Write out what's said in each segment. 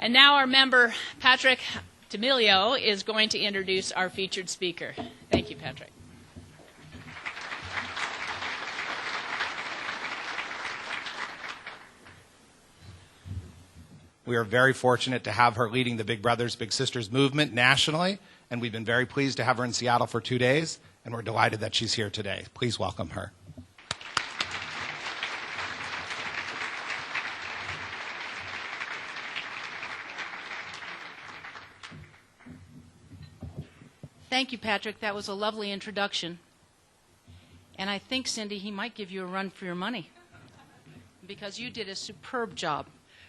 And now our member, Patrick D'Amelio, is going to introduce our featured speaker. Thank you, Patrick. We are very fortunate to have her leading the Big Brothers Big Sisters movement nationally, and we've been very pleased to have her in Seattle for 2 days, and we're delighted that she's here today. Please welcome her. Thank you, Patrick. That was a lovely introduction. And I think, Cindy, he might give you a run for your money because you did a superb job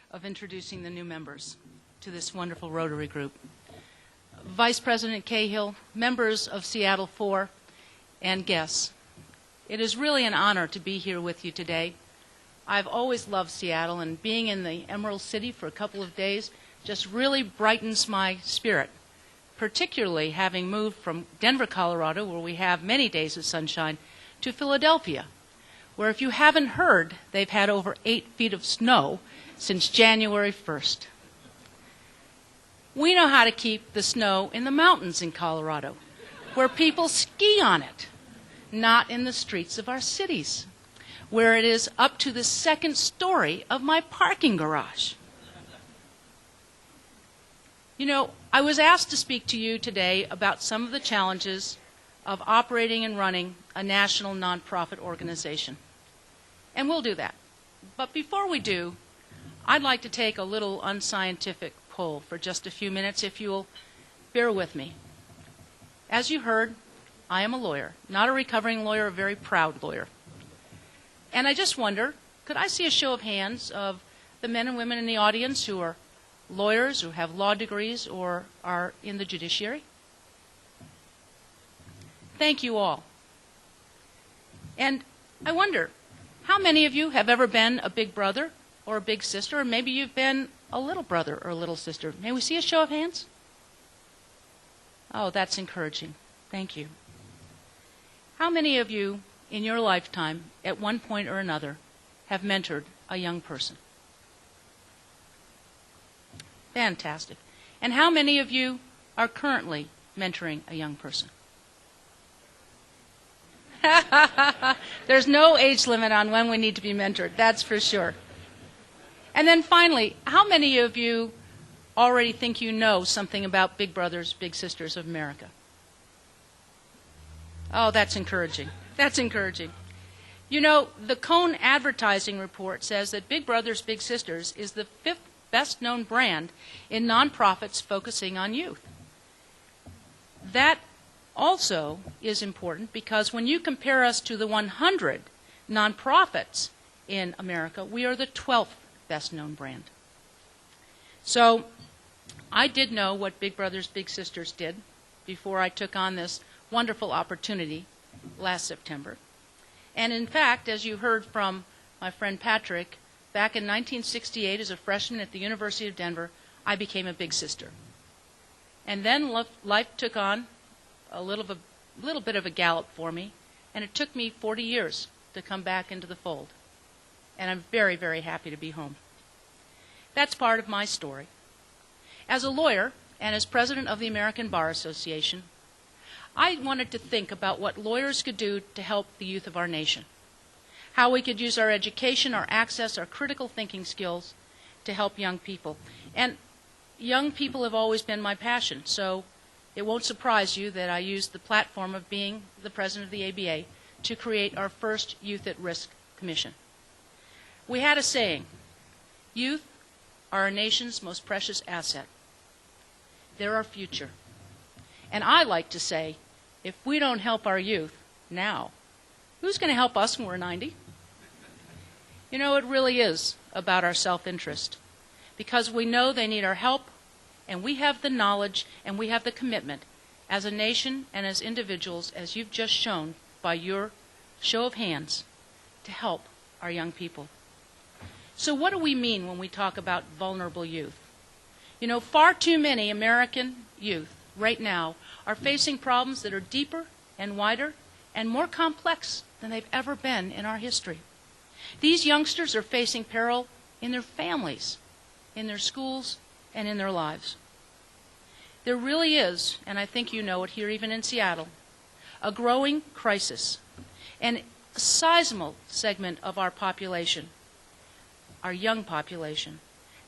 of introducing the new members to this wonderful Rotary group. Vice President Cahill, members of Seattle 4, and guests, it is really an honor to be here with you today. I've always loved Seattle, and being in the Emerald City for a couple of days just really brightens my spirit, particularly having moved from Denver, Colorado, where we have many days of sunshine, to Philadelphia, where if you haven't heard, they've had over 8 feet of snow since January 1st. We know how to keep the snow in the mountains in Colorado, where people ski on it, not in the streets of our cities, where it is up to the second story of my parking garage. You know, I was asked to speak to you today about some of the challenges of operating and running a national nonprofit organization. And we'll do that. But before we do, I'd like to take a little unscientific poll for just a few minutes, if you'll bear with me. As you heard, I am a lawyer, not a recovering lawyer, a very proud lawyer. And I just wonder, could I see a show of hands of the men and women in the audience who are lawyers, who have law degrees, or are in the judiciary? Thank you all. And I wonder, how many of you have ever been a big brother or a big sister, or maybe you've been a little brother or a little sister? May we see a show of hands? Oh, that's encouraging. Thank you. How many of you in your lifetime, at one point or another, have mentored a young person? Fantastic. And how many of you are currently mentoring a young person? There's no age limit on when we need to be mentored, that's for sure. And then finally, how many of you already think you know something about Big Brothers, Big Sisters of America? Oh, that's encouraging. That's encouraging. You know, the Cone advertising report says that Big Brothers, Big Sisters is the 5th best-known brand in nonprofits focusing on youth. That also is important because when you compare us to the 100 nonprofits in America, we are the 12th best-known brand. So I did know what Big Brothers Big Sisters did before I took on this wonderful opportunity last September. And in fact, as you heard from my friend Patrick, back in 1968 as a freshman at the University of Denver, I became a big sister. And then life took on a little bit of a gallop for me, and it took me 40 years to come back into the fold. And I'm very, very happy to be home. That's part of my story. As a lawyer and as president of the American Bar Association, I wanted to think about what lawyers could do to help the youth of our nation, how we could use our education, our access, our critical thinking skills to help young people. And young people have always been my passion, so it won't surprise you that I used the platform of being the president of the ABA to create our first Youth at Risk Commission. We had a saying, youth are our nation's most precious asset. They're our future. And I like to say, if we don't help our youth now, who's going to help us when we're 90? You know, it really is about our self-interest, because we know they need our help, and we have the knowledge and we have the commitment as a nation and as individuals, as you've just shown by your show of hands, to help our young people. So what do we mean when we talk about vulnerable youth? You know, far too many American youth right now are facing problems that are deeper and wider and more complex than they've ever been in our history. These youngsters are facing peril in their families, in their schools, and in their lives. There really is, and I think you know it here even in Seattle, a growing crisis, and a sizable segment of our population, our young population,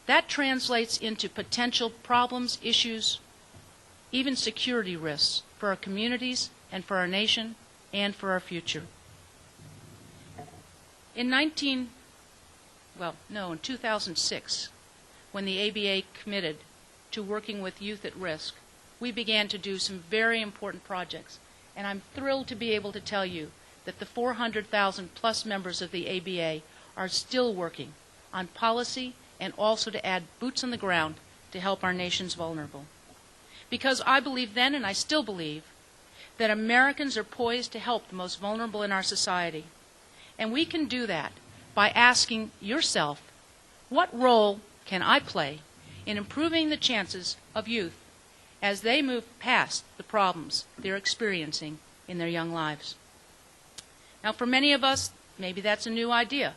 that translates into potential problems, issues, even security risks for our communities and for our nation and for our future. In 2006, when the ABA committed to working with youth at risk, we began to do some very important projects. And I'm thrilled to be able to tell you that the 400,000 plus members of the ABA are still working on policy and also to add boots on the ground to help our nation's vulnerable. Because I believe then, and I still believe, that Americans are poised to help the most vulnerable in our society. And we can do that by asking yourself, what role can I play in improving the chances of youth as they move past the problems they're experiencing in their young lives? Now, for many of us, maybe that's a new idea.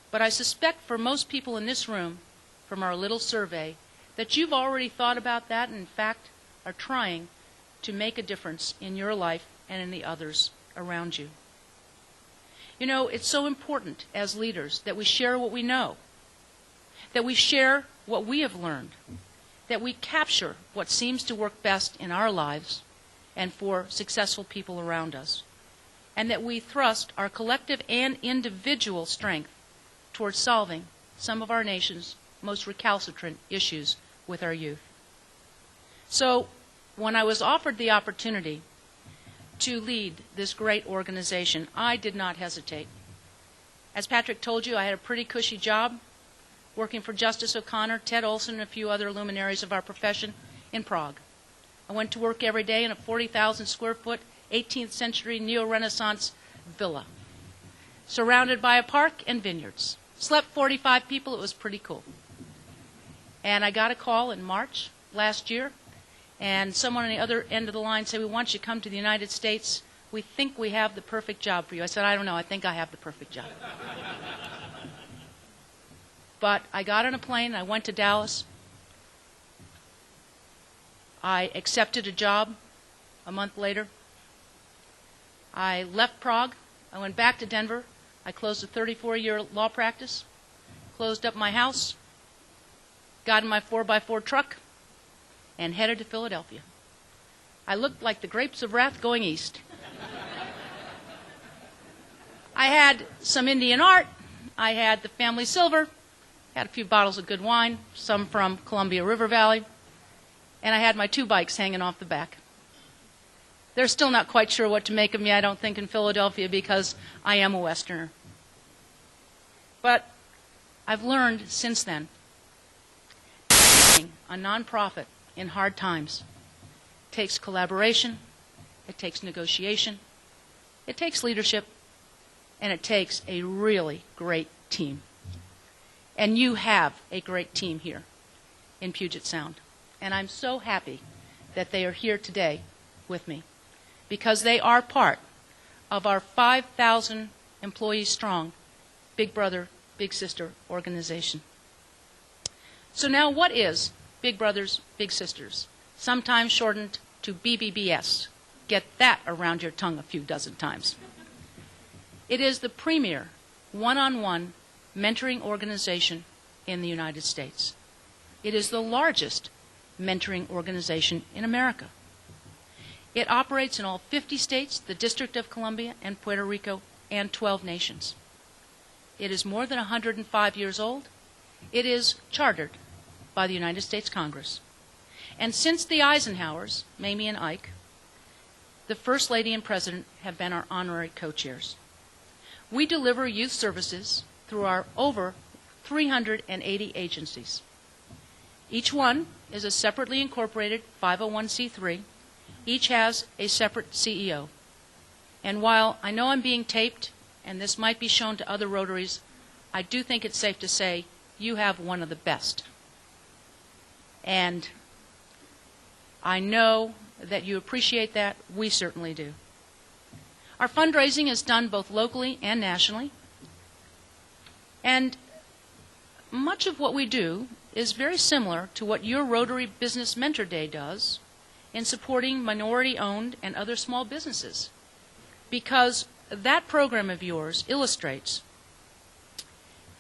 But I suspect for most people in this room, from our little survey, that you've already thought about that and, in fact, are trying to make a difference in your life and in the others around you. You know, it's so important as leaders that we share what we know, that we share what we have learned, that we capture what seems to work best in our lives and for successful people around us, and that we thrust our collective and individual strength towards solving some of our nation's most recalcitrant issues with our youth. So, when I was offered the opportunity to lead this great organization, I did not hesitate. As Patrick told you, I had a pretty cushy job working for Justice O'Connor, Ted Olson, and a few other luminaries of our profession in Prague. I went to work every day in a 40,000 square foot, 18th century neo-Renaissance villa, surrounded by a park and vineyards. Slept 45 people, it was pretty cool. And I got a call in March last year, and someone on the other end of the line said, "We want you to come to the United States. We think we have the perfect job for you." I said, "I don't know, I think I have the perfect job." But I got on a plane, I went to Dallas. I accepted a job a month later. I left Prague. I went back to Denver. I closed a 34-year law practice, closed up my house, got in my 4x4 truck, and headed to Philadelphia. I looked like the grapes of wrath going east. I had some Indian art. I had the family silver. Had a few bottles of good wine, some from Columbia River Valley. And I had my 2 bikes hanging off the back. They're still not quite sure what to make of me, I don't think, in Philadelphia, because I am a Westerner. But I've learned since then, a nonprofit in hard times takes collaboration, it takes negotiation, it takes leadership, and it takes a really great team. And you have a great team here in Puget Sound. And I'm so happy that they are here today with me, because they are part of our 5,000 employees strong Big Brother, Big Sister organization. So now, what is Big Brothers, Big Sisters? Sometimes shortened to BBBS. Get that around your tongue a few dozen times. It is the premier one-on-one mentoring organization in the United States. It is the largest mentoring organization in America. It operates in all 50 states, the District of Columbia, and Puerto Rico, and 12 nations. It is more than 105 years old. It is chartered by the United States Congress. And since the Eisenhowers, Mamie and Ike, the First Lady and President have been our honorary co-chairs. We deliver youth services through our over 380 agencies. Each one is a separately incorporated 501c3. Each has a separate CEO. And while I know I'm being taped, and this might be shown to other Rotaries, I do think it's safe to say you have one of the best. And I know that you appreciate that. We certainly do. Our fundraising is done both locally and nationally. And much of what we do is very similar to what your Rotary Business Mentor Day does in supporting minority-owned and other small businesses, because that program of yours illustrates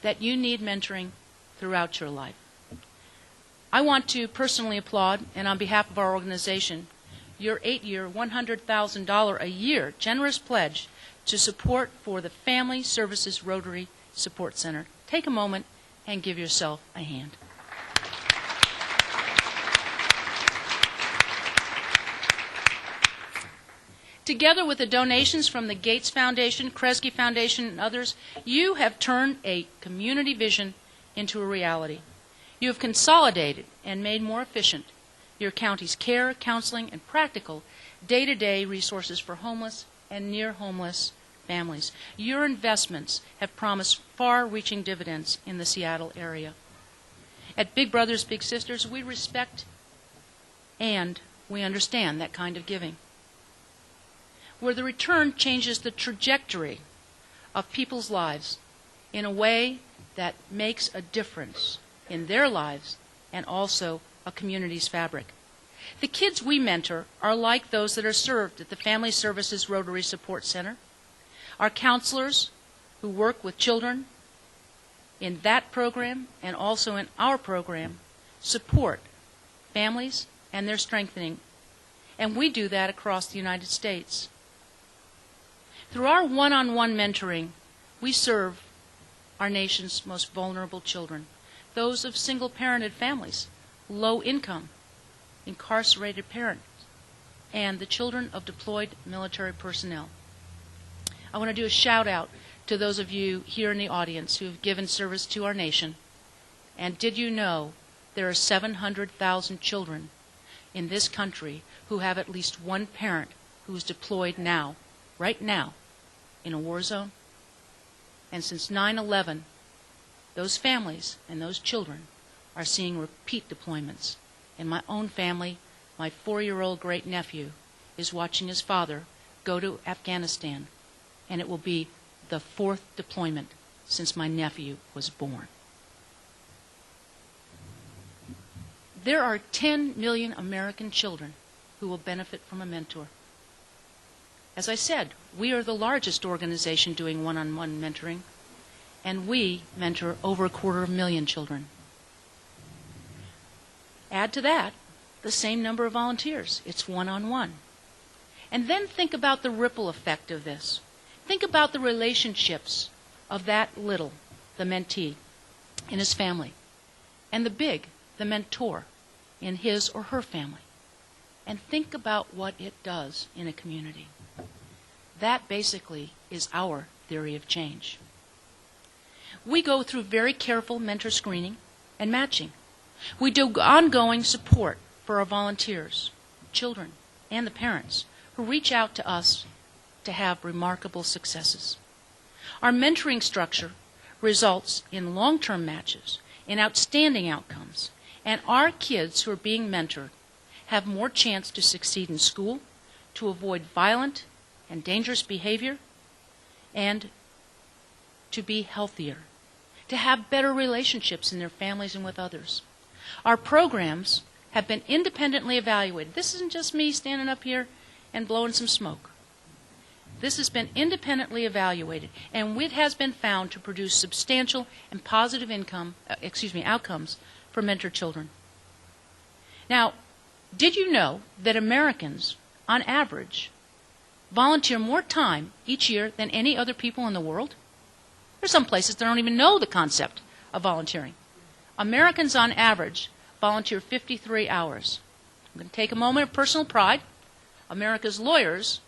that you need mentoring throughout your life. I want to personally applaud, and on behalf of our organization, your 8-year, $100,000 a year generous pledge to support for the Family Services Rotary Support Center. Take a moment and give yourself a hand. Together with the donations from the Gates Foundation, Kresge Foundation, and others, you have turned a community vision into a reality. You have consolidated and made more efficient your county's care, counseling, and practical day-to-day resources for homeless and near-homeless families. Your investments have promised far-reaching dividends in the Seattle area. At Big Brothers Big Sisters, we respect and we understand that kind of giving, where the return changes the trajectory of people's lives in a way that makes a difference in their lives and also a community's fabric. The kids we mentor are like those that are served at the Family Services Rotary Support Center. Our counselors who work with children in that program and also in our program support families and their strengthening, and we do that across the United States. Through our one-on-one mentoring, we serve our nation's most vulnerable children, those of single-parented families, low income, incarcerated parents, and the children of deployed military personnel. I want to do a shout-out to those of you here in the audience who have given service to our nation. And did you know there are 700,000 children in this country who have at least one parent who is deployed now, right now, in a war zone? And since 9/11, those families and those children are seeing repeat deployments. In my own family, my 4-year-old great-nephew is watching his father go to Afghanistan, and it will be the 4th deployment since my nephew was born. There are 10 million American children who will benefit from a mentor. As I said, we are the largest organization doing one-on-one mentoring, and we mentor over 250,000 children. Add to that the same number of volunteers. It's one-on-one. And then think about the ripple effect of this. Think about the relationships of that little, the mentee, in his family, and the big, the mentor, in his or her family. And think about what it does in a community. That basically is our theory of change. We go through very careful mentor screening and matching. We do ongoing support for our volunteers, children, and the parents who reach out to us to have remarkable successes. Our mentoring structure results in long-term matches, in outstanding outcomes, and our kids who are being mentored have more chance to succeed in school, to avoid violent and dangerous behavior, and to be healthier, to have better relationships in their families and with others. Our programs have been independently evaluated. This isn't just me standing up here and blowing some smoke. This has been independently evaluated, and it has been found to produce substantial and positive outcomes for mentored children. Now, did you know that Americans, on average, volunteer more time each year than any other people in the world? There's some places that don't even know the concept of volunteering. Americans, on average, volunteer 53 hours. I'm going to take a moment of personal pride. America's lawyers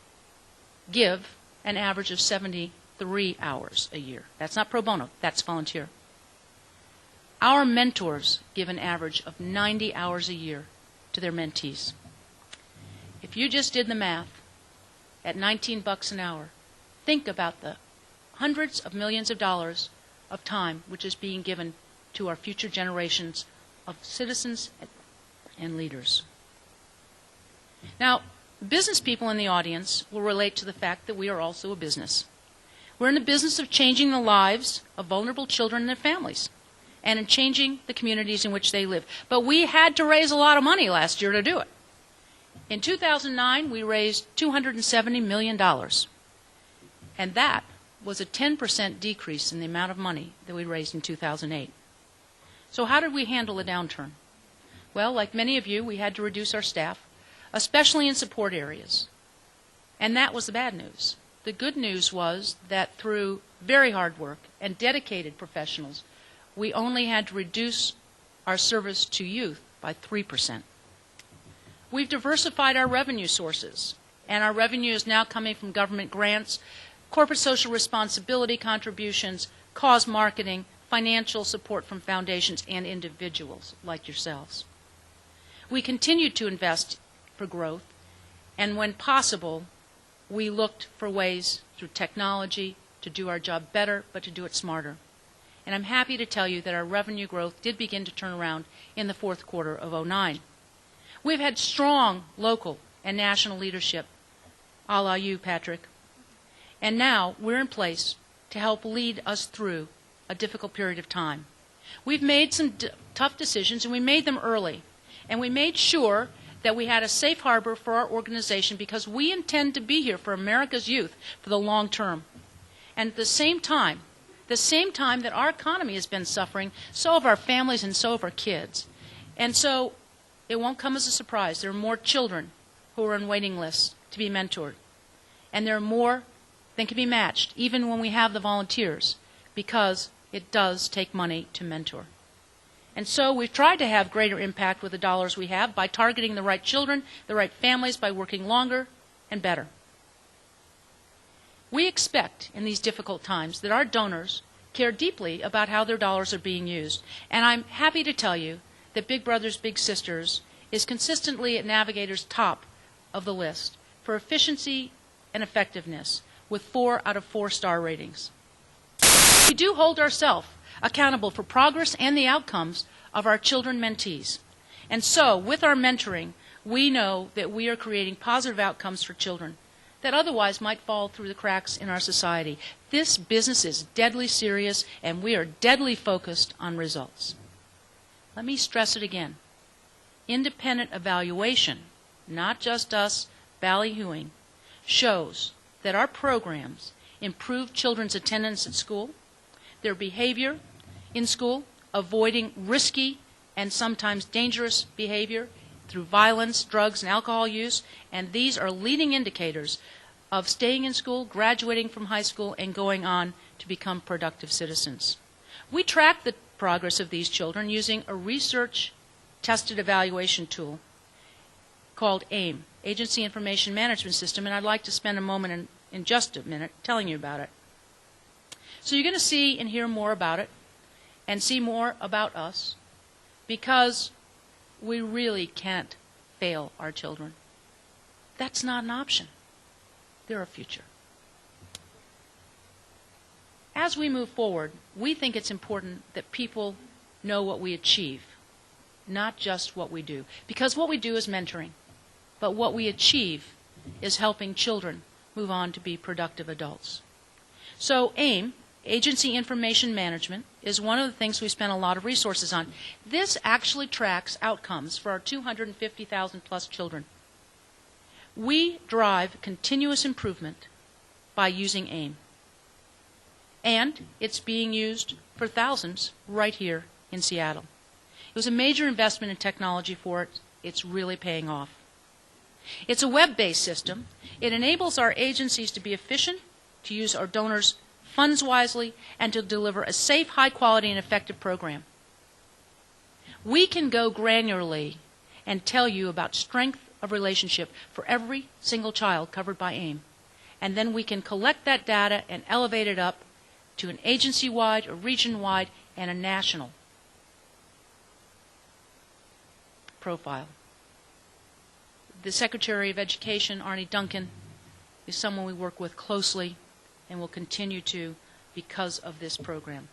give an average of 73 hours a year. That's not pro bono, that's volunteer. Our mentors give an average of 90 hours a year to their mentees. If you just did the math, at $19 an hour, think about the hundreds of millions of dollars of time which is being given to our future generations of citizens and leaders. Now, business people in the audience will relate to the fact that we are also a business. We're in the business of changing the lives of vulnerable children and their families. and in changing the communities in which they live. But we had to raise a lot of money last year to do it. In 2009, we raised $270 million, and that was a 10% decrease in the amount of money that we raised in 2008. So how did we handle the downturn? Well, like many of you, we had to reduce our staff, especially in support areas. And that was the bad news. The good news was that through very hard work and dedicated professionals, we only had to reduce our service to youth by 3%. We've diversified our revenue sources, and our revenue is now coming from government grants, corporate social responsibility contributions, cause marketing, financial support from foundations and individuals like yourselves. We continued to invest for growth, and when possible, we looked for ways through technology to do our job better, but to do it smarter. And I'm happy to tell you that our revenue growth did begin to turn around in the fourth quarter of 2009. We've had strong local and national leadership, a la you, Patrick. And now we're in place to help lead us through a difficult period of time. We've made some tough decisions, and we made them early. And we made sure that we had a safe harbor for our organization because we intend to be here for America's youth for the long term. And at the same time that our economy has been suffering, so have our families and so have our kids. And so it won't come as a surprise. There are more children who are on waiting lists to be mentored. And there are more than can be matched, even when we have the volunteers, because it does take money to mentor. And so we've tried to have greater impact with the dollars we have by targeting the right children, the right families, by working longer and better. We expect in these difficult times that our donors care deeply about how their dollars are being used. And I'm happy to tell you that Big Brothers Big Sisters is consistently at Navigator's top of the list for efficiency and effectiveness with 4 out of 4 star ratings. We do hold ourselves accountable for progress and the outcomes of our children mentees. And so, with our mentoring, we know that we are creating positive outcomes for children that otherwise might fall through the cracks in our society. This business is deadly serious, and we are deadly focused on results. Let me stress it again. Independent evaluation, not just us ballyhooing, shows that our programs improve children's attendance at school, their behavior in school, avoiding risky and sometimes dangerous behavior through violence, drugs, and alcohol use, and these are leading indicators of staying in school, graduating from high school, and going on to become productive citizens. We track the progress of these children using a research-tested evaluation tool called AIM, Agency Information Management System, and I'd like to spend a moment in just a minute telling you about it. So you're going to see and hear more about it and see more about us because we really can't fail our children. That's not an option. They're our future. As we move forward, we think it's important that people know what we achieve, not just what we do. Because what we do is mentoring, but what we achieve is helping children move on to be productive adults. So AIM, Agency Information Management, is one of the things we spend a lot of resources on. This actually tracks outcomes for our 250,000 plus children. We drive continuous improvement by using AIM. And it's being used for thousands right here in Seattle. It was a major investment in technology for it. It's really paying off. It's a web-based system. It enables our agencies to be efficient, to use our donors' funds wisely, and to deliver a safe, high-quality, and effective program. We can go granularly and tell you about strength of relationship for every single child covered by AIM. And then we can collect that data and elevate it up to an agency-wide, a region-wide, and a national profile. The Secretary of Education, Arnie Duncan, is someone we work with closely and will continue to because of this program.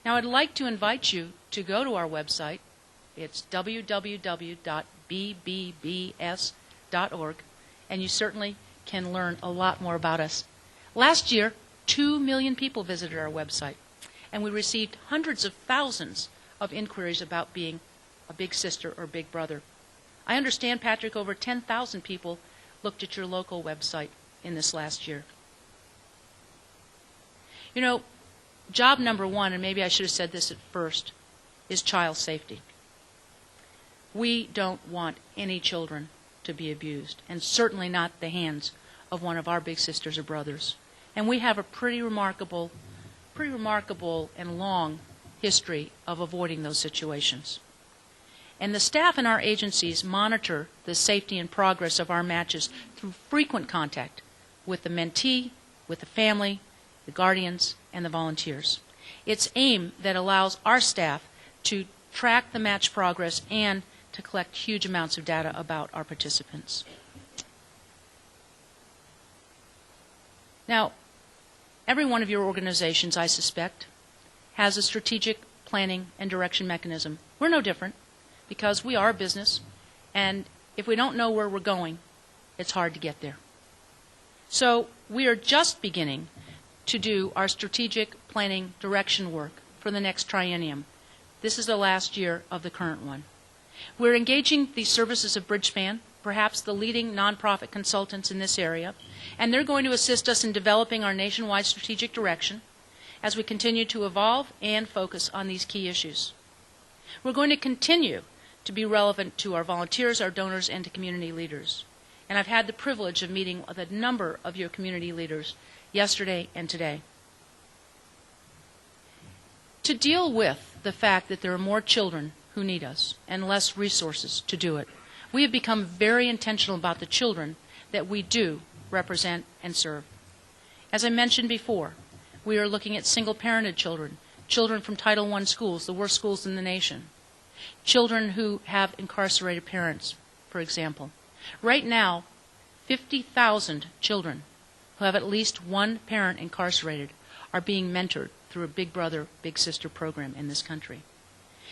Now, I'd like to invite you to go to our website. It's www.bbbs.org, and you certainly can learn a lot more about us. Last year, 2 million people visited our website, and we received hundreds of thousands of inquiries about being a big sister or big brother. I understand, Patrick, over 10,000 people looked at your local website in this last year. You know, job number one, and maybe I should have said this at first, is child safety. We don't want any children to be abused, and certainly not the hands of one of our big sisters or brothers. And we have a pretty remarkable and long history of avoiding those situations. And the staff in our agencies monitor the safety and progress of our matches through frequent contact with the mentee, with the family, the guardians, and the volunteers. It's AIM that allows our staff to track the match progress and to collect huge amounts of data about our participants. Now, every one of your organizations, I suspect, has a strategic planning and direction mechanism. We're no different because we are a business, and if we don't know where we're going, it's hard to get there. So we are just beginning to do our strategic planning direction work for the next triennium. This is the last year of the current one. We're engaging the services of Bridgespan, perhaps the leading nonprofit consultants in this area, and they're going to assist us in developing our nationwide strategic direction as we continue to evolve and focus on these key issues. We're going to continue to be relevant to our volunteers, our donors, and to community leaders. And I've had the privilege of meeting with a number of your community leaders yesterday and today. To deal with the fact that there are more children who need us and less resources to do it, we have become very intentional about the children that we do represent and serve. As I mentioned before, we are looking at single-parented children, children from Title I schools, the worst schools in the nation, children who have incarcerated parents, for example. Right now, 50,000 children who have at least one parent incarcerated are being mentored through a Big Brother, Big Sister program in this country.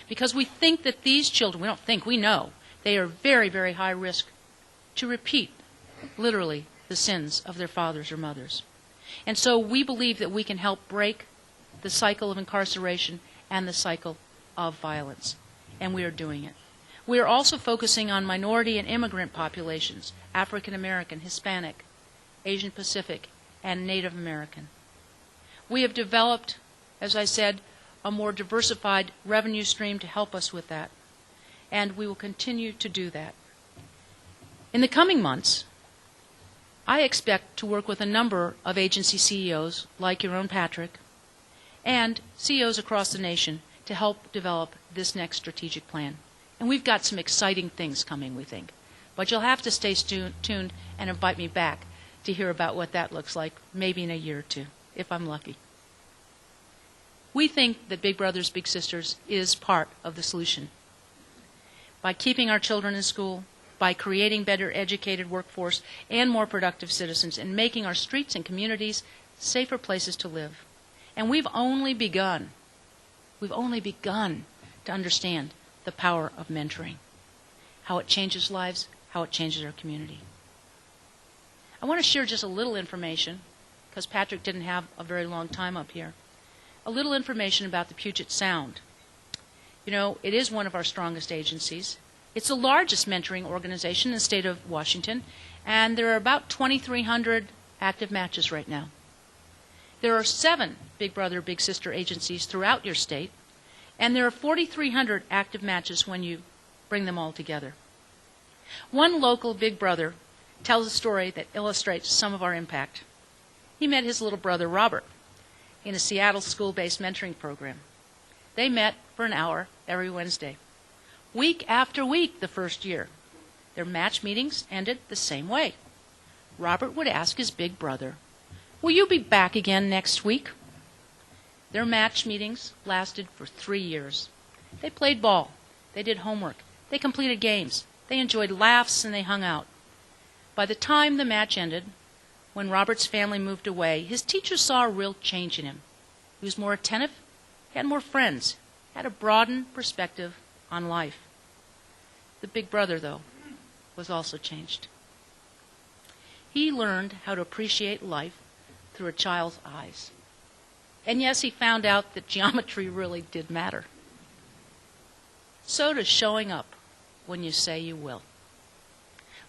Because we think that these children, we don't think, we know, they are very, very high risk to repeat, literally, the sins of their fathers or mothers. And so we believe that we can help break the cycle of incarceration and the cycle of violence. And we are doing it. We are also focusing on minority and immigrant populations, African American, Hispanic, Asian Pacific, and Native American. We have developed, as I said, a more diversified revenue stream to help us with that. And we will continue to do that. In the coming months, I expect to work with a number of agency CEOs, like your own Patrick, and CEOs across the nation to help develop this next strategic plan. And we've got some exciting things coming, we think. But you'll have to stay tuned and invite me back to hear about what that looks like, maybe in a year or two, if I'm lucky. We think that Big Brothers Big Sisters is part of the solution. By keeping our children in school, by creating better educated workforce and more productive citizens, and making our streets and communities safer places to live. And we've only begun to understand the power of mentoring, how it changes lives, how it changes our community. I want to share just a little information, because Patrick didn't have a very long time up here. A little information about the Puget Sound. You know, it is one of our strongest agencies. It's the largest mentoring organization in the state of Washington, and there are about 2,300 active matches right now. There are 7 Big Brother, Big Sister agencies throughout your state, and there are 4,300 active matches when you bring them all together. One local Big Brother tells a story that illustrates some of our impact. He met his little brother, Robert, in a Seattle school-based mentoring program. They met for an hour every Wednesday. Week after week the first year, their match meetings ended the same way. Robert would ask his big brother, "Will you be back again next week?" Their match meetings lasted for 3 years. They played ball. They did homework. They completed games. They enjoyed laughs, and they hung out. By the time the match ended, when Robert's family moved away, his teachers saw a real change in him. He was more attentive, he had more friends, had a broadened perspective on life. The big brother, though, was also changed. He learned how to appreciate life through a child's eyes. And yes, he found out that geometry really did matter. so does showing up when you say you will.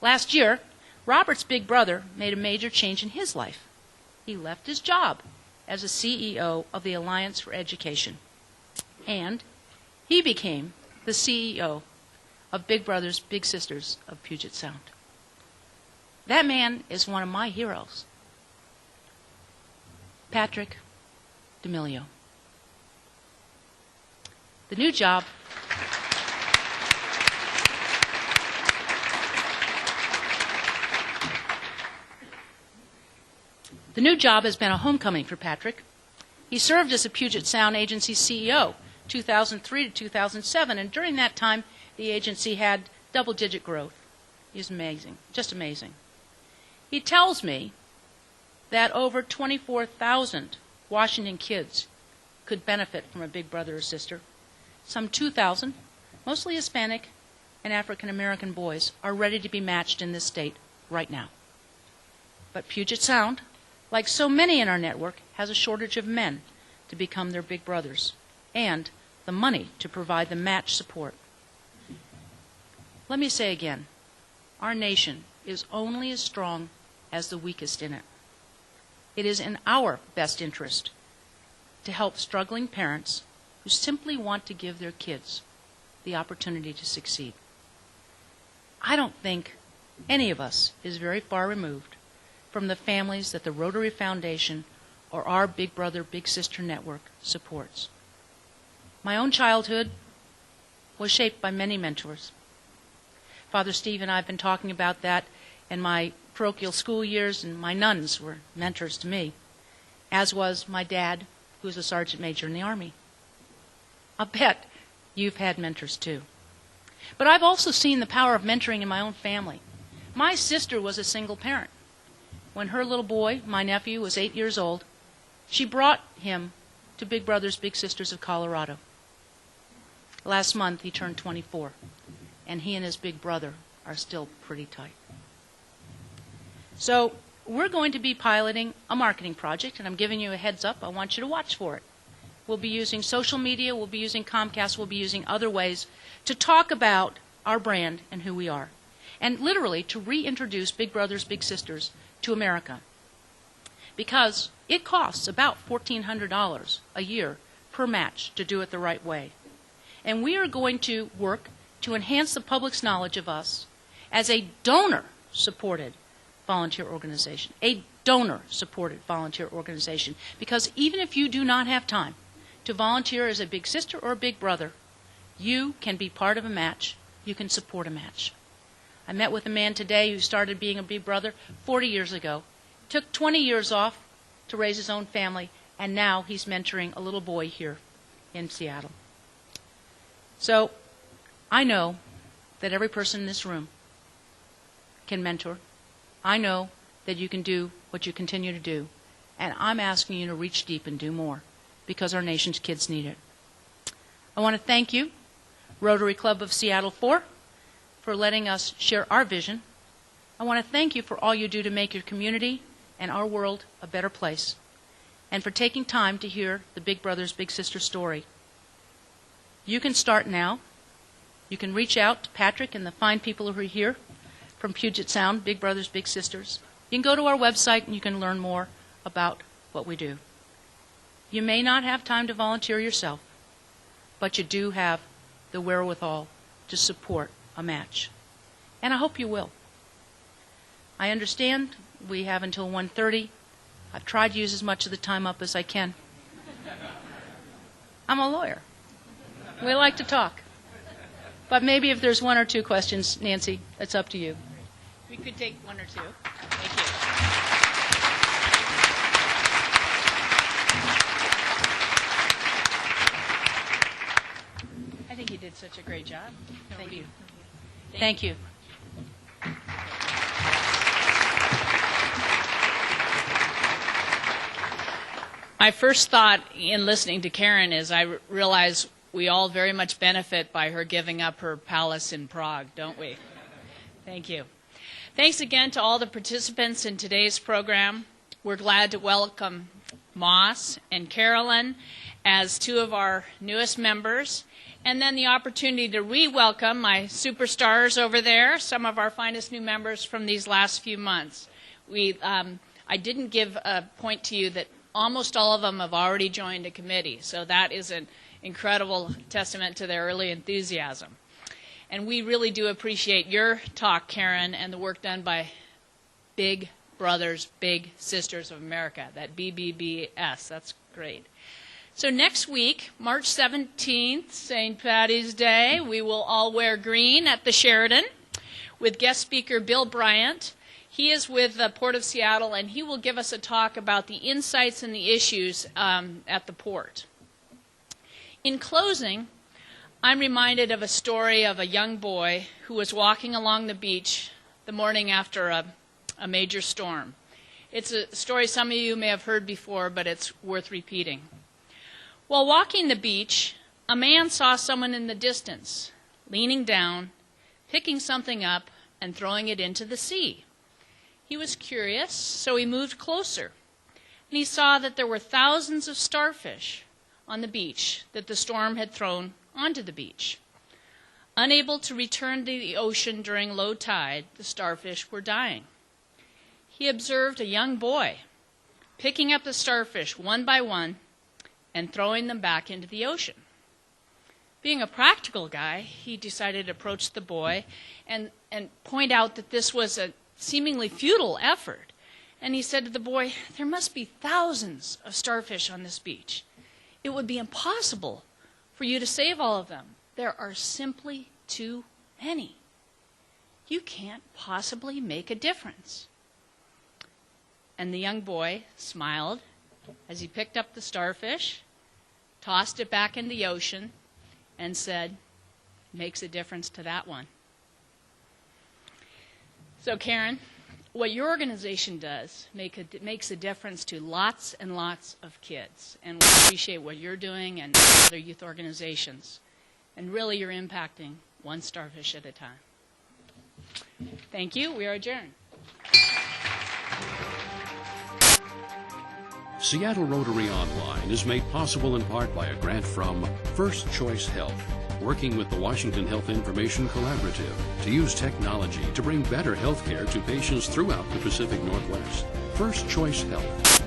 Last year, Robert's big brother made a major change in his life. He left his job as a CEO of the Alliance for Education, and he became the CEO of Big Brothers Big Sisters of Puget Sound. That man is one of my heroes, Patrick D'Amelio. The new job has been a homecoming for Patrick. He served as a Puget Sound agency CEO 2003 to 2007, and during that time, the agency had double-digit growth. He was amazing, just amazing. He tells me that over 24,000 Washington kids could benefit from a big brother or sister. Some 2,000, mostly Hispanic and African American boys, are ready to be matched in this state right now. But Puget Sound, like so many in our network, has a shortage of men to become their big brothers and the money to provide the match support. Let me say again, our nation is only as strong as the weakest in it. It is in our best interest to help struggling parents who simply want to give their kids the opportunity to succeed. I don't think any of us is very far removed from the families that the Rotary Foundation or our Big Brother, Big Sister network supports. My own childhood was shaped by many mentors. Father Steve and I have been talking about that in my parochial school years, and my nuns were mentors to me, as was my dad, who was a sergeant major in the Army. I'll bet you've had mentors too. But I've also seen the power of mentoring in my own family. My sister was a single parent. When her little boy, my nephew, was 8 years old, she brought him to Big Brothers Big Sisters of Colorado. Last month he turned 24, and he and his big brother are still pretty tight. So we're going to be piloting a marketing project, and I'm giving you a heads up. I want you to watch for it. We'll be using social media, we'll be using Comcast, we'll be using other ways to talk about our brand and who we are, and literally to reintroduce Big Brothers Big Sisters to America. Because it costs about $1,400 a year per match to do it the right way. And we are going to work to enhance the public's knowledge of us as a donor-supported volunteer organization. A donor-supported volunteer organization. Because even if you do not have time to volunteer as a big sister or a big brother, you can be part of a match. You can support a match. I met with a man today who started being a big brother 40 years ago. Took 20 years off to raise his own family, and now he's mentoring a little boy here in Seattle. So I know that every person in this room can mentor. I know that you can do what you continue to do, and I'm asking you to reach deep and do more because our nation's kids need it. I want to thank you, Rotary Club of Seattle 4, for letting us share our vision. I want to thank you for all you do to make your community and our world a better place, and for taking time to hear the Big Brothers Big Sisters story. You can start now. You can reach out to Patrick and the fine people who are here from Puget Sound, Big Brothers Big Sisters. You can go to our website and you can learn more about what we do. You may not have time to volunteer yourself, but you do have the wherewithal to support a match. And I hope you will. I understand we have until 1:30. I've tried to use as much of the time up as I can. I'm a lawyer. We like to talk. But maybe if there's one or two questions, Nancy, it's up to you. We could take one or two. Thank you. I think you did such a great job. Thank you. Thank you. My first thought in listening to Karen is I realize we all very much benefit by her giving up her palace in Prague, don't we? Thank you. Thanks again to all the participants in today's program. We're glad to welcome Moss and Carolyn as two of our newest members. and then the opportunity to re-welcome my superstars over there, some of our finest new members from these last few months. I didn't give a point to you that almost all of them have already joined a committee, so that is an incredible testament to their early enthusiasm. And we really do appreciate your talk, Karen, and the work done by Big Brothers, Big Sisters of America, that BBBS. That's great. So next week, March 17th, St. Patty's Day, we will all wear green at the Sheraton with guest speaker Bill Bryant. He is with the Port of Seattle, and he will give us a talk about the insights and the issues at the port. In closing, I'm reminded of a story of a young boy who was walking along the beach the morning after a major storm. It's a story some of you may have heard before, but it's worth repeating. While walking the beach, a man saw someone in the distance, leaning down, picking something up, and throwing it into the sea. He was curious, so he moved closer, and he saw that there were thousands of starfish on the beach that the storm had thrown onto the beach. Unable to return to the ocean during low tide, the starfish were dying. He observed a young boy picking up the starfish one by one and throwing them back into the ocean. Being a practical guy, he decided to approach the boy and point out that this was a seemingly futile effort. And he said to the boy, "There must be thousands of starfish on this beach. It would be impossible for you to save all of them. There are simply too many. You can't possibly make a difference." And the young boy smiled as he picked up the starfish, tossed it back in the ocean, and said, "Makes a difference to that one." So Karen, what your organization does makes a difference to lots and lots of kids. And we appreciate what you're doing and other youth organizations. And really you're impacting one starfish at a time. Thank you. We are adjourned. Seattle Rotary Online is made possible in part by a grant from First Choice Health, working with the Washington Health Information Collaborative to use technology to bring better health care to patients throughout the Pacific Northwest. First Choice Health.